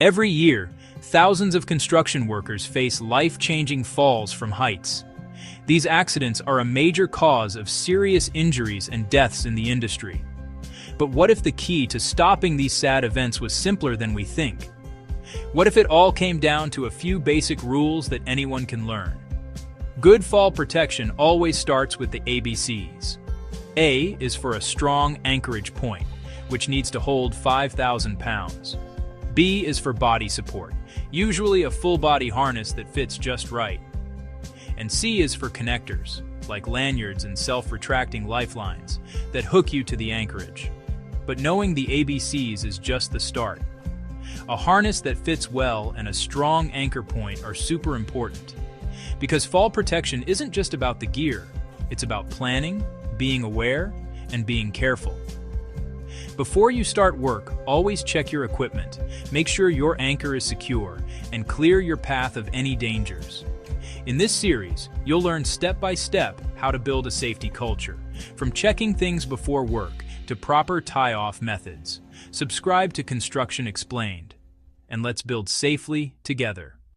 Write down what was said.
Every year, thousands of construction workers face life-changing falls from heights. These accidents are a major cause of serious injuries and deaths in the industry. But what if the key to stopping these sad events was simpler than we think? What if it all came down to a few basic rules that anyone can learn? Good fall protection always starts with the ABCs. A is for a strong anchorage point, which needs to hold 5,000 pounds. B is for body support, usually a full-body harness that fits just right. And C is for connectors, like lanyards and self-retracting lifelines, that hook you to the anchorage. But knowing the ABCs is just the start. A harness that fits well and a strong anchor point are super important. Because fall protection isn't just about the gear, it's about planning, being aware, and being careful. Before you start work, always check your equipment, make sure your anchor is secure, and clear your path of any dangers. In this series, you'll learn step by step how to build a safety culture, from checking things before work to proper tie-off methods. Subscribe to Construction Explained, and let's build safely together.